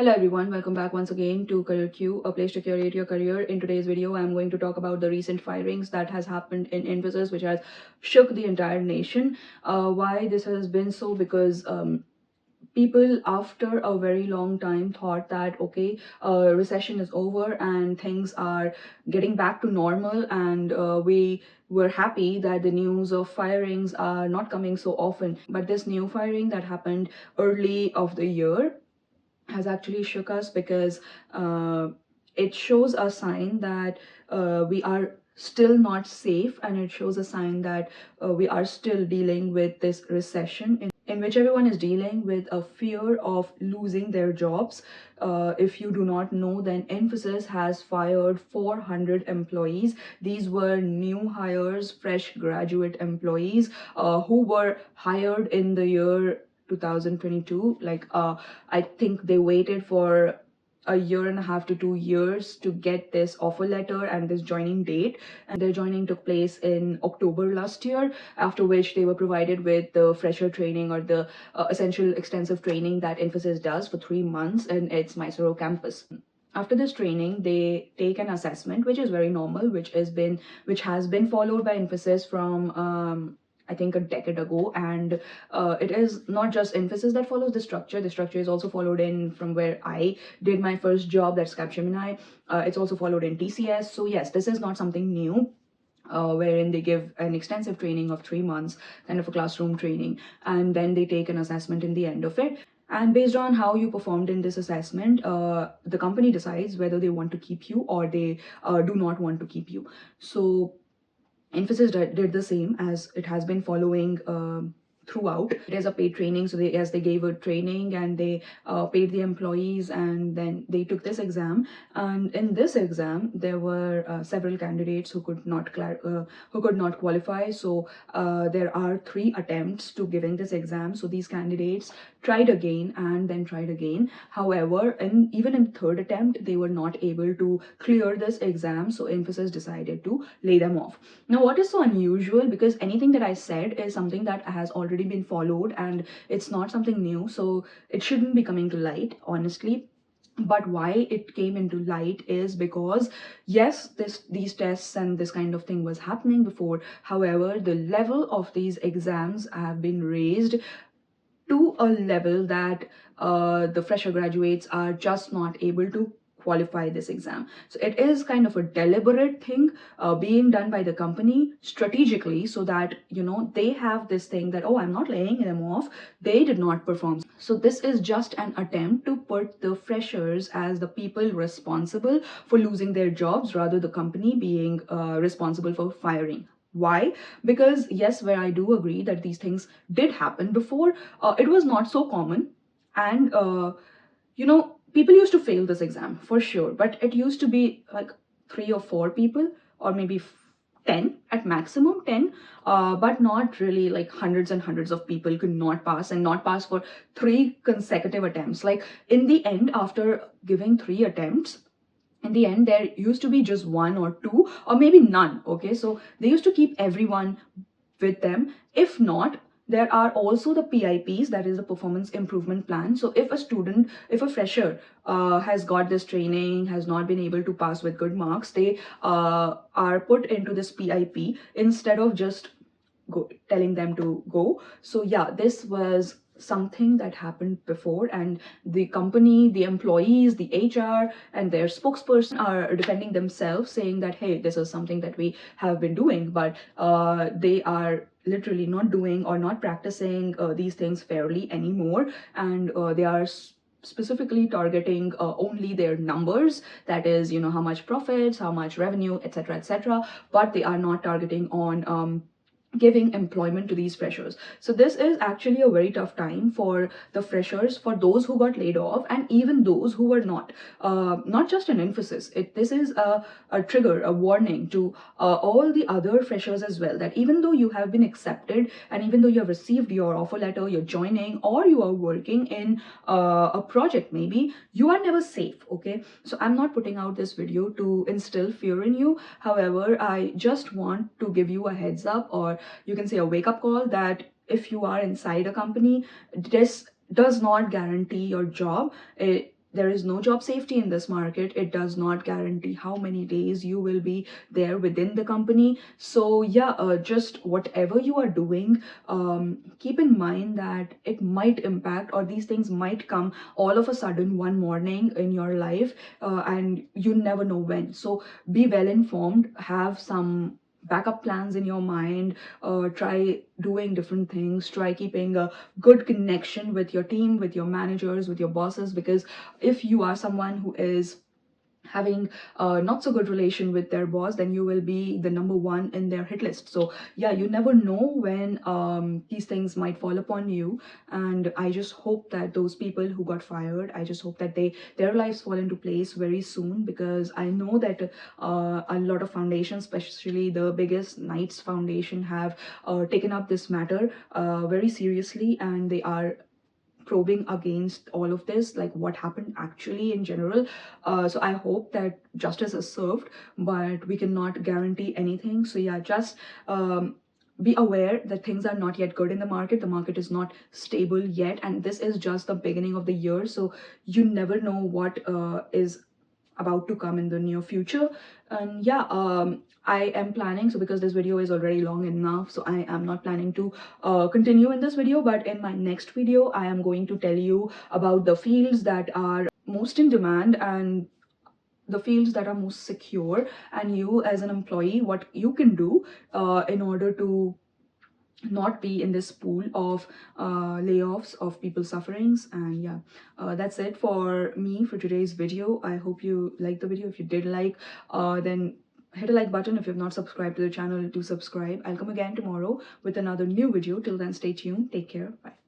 Hello everyone, welcome back once again to CareerQ, a place to curate your career. In today's video, I'm going to talk about the recent firings that has happened in Infosys, which has shook the entire nation. Why this has been so? Because people after a very long time thought that okay, recession is over and things are getting back to normal, and we were happy that the news of firings are not coming so often. But this new firing that happened early of the year has actually shook us because it shows a sign that we are still not safe, and it shows a sign that we are still dealing with this recession in which everyone is dealing with a fear of losing their jobs. If you do not know, then Infosys has fired 400 employees. These were new hires, fresh graduate employees who were hired in the year 2022. I think they waited for a year and a half to 2 years to get this offer letter and this joining date, and their joining took place in October last year, after which they were provided with the fresher training, or the essential extensive training that Infosys does for 3 months in its Mysuru campus. After this training, they take an assessment, which is very normal, which has been followed by Infosys from I think a decade ago. And it is not just Infosys that follows the structure. The structure is also followed in from where I did my first job, that's Capgemini. It's also followed in TCS. So yes, this is not something new. Wherein they give an extensive training of 3 months, kind of a classroom training, and then they take an assessment in the end of it. And based on how you performed in this assessment, the company decides whether they want to keep you or they do not want to keep you. So Infosys did the same as it has been following throughout. It is a paid training, so they gave a training, and they paid the employees, and then they took this exam. And in this exam, there were several candidates who could not qualify. So there are 3 attempts to giving this exam. So these candidates tried again and then tried again. However, even in third attempt, they were not able to clear this exam. So Infosys decided to lay them off. Now, what is so unusual, because anything that I said is something that has already been followed and it's not something new, so it shouldn't be coming to light, honestly. But why it came into light is because yes, these tests and this kind of thing was happening before. However, the level of these exams have been raised to a level that the fresher graduates are just not able to qualify this exam. So it is kind of a deliberate thing being done by the company strategically, so that they have this thing that, oh, I'm not laying them off, they did not perform. So this is just an attempt to put the freshers as the people responsible for losing their jobs, rather the company being responsible for firing. Why? Because yes, where I do agree that these things did happen before, it was not so common. And people used to fail this exam for sure, but it used to be like 3 or 4 people, or maybe 10 at maximum, 10, but not really like hundreds and hundreds of people could not pass, and not pass for 3 consecutive attempts. Like in the end, after giving 3 attempts, in the end there used to be just 1 or 2 or maybe none. Okay, so they used to keep everyone with them. If not, there are also the PIPs, that is the performance improvement plan. So if a fresher has got this training, has not been able to pass with good marks, they are put into this PIP instead of just telling them to go. So yeah, this was something that happened before, and the company, the employees, the HR and their spokesperson are defending themselves, saying that hey, this is something that we have been doing, but they are literally not doing or not practicing these things fairly anymore. And they are specifically targeting only their numbers, that is, how much profits, how much revenue, etc., etc., but they are not targeting on giving employment to these freshers. So this is actually a very tough time for the freshers, for those who got laid off, and even those who were not just in Infosys. This is a trigger, a warning to all the other freshers as well, that even though you have been accepted, and even though you have received your offer letter, you're joining, or you are working in a project, maybe you are never safe. Okay, so I'm not putting out this video to instill fear in you. However, I just want to give you a heads up, or you can say a wake-up call, that if you are inside a company, this does not guarantee your job. there is no job safety in this market. It does not guarantee how many days you will be there within the company. So yeah, just whatever you are doing, keep in mind that it might impact, or these things might come all of a sudden one morning in your life, and you never know when. So be well informed, have some backup plans in your mind, try doing different things, try keeping a good connection with your team, with your managers, with your bosses, because if you are someone who is having a not so good relation with their boss, then you will be the number one in their hit list. So yeah, you never know when these things might fall upon you. And I just hope that those people who got fired, I just hope that their lives fall into place very soon, because I know that a lot of foundations, especially the biggest Knights Foundation, have taken up this matter very seriously, and they are probing against all of this, like what happened actually in general. So I hope that justice is served, but we cannot guarantee anything. So yeah, just be aware that things are not yet good in the market. The market is not stable yet, and this is just the beginning of the year. So you never know what is about to come in the near future. And yeah, I am planning, so because this video is already long enough, so I am not planning to continue in this video, but in my next video I am going to tell you about the fields that are most in demand, and the fields that are most secure, and you as an employee, what you can do in order to not be in this pool of layoffs, of people sufferings. And yeah, that's it for me for today's video. I hope you liked the video. If you did like, then hit a like button. If you've not subscribed to the channel, do subscribe. I'll come again tomorrow with another new video. Till then, stay tuned. Take care. Bye.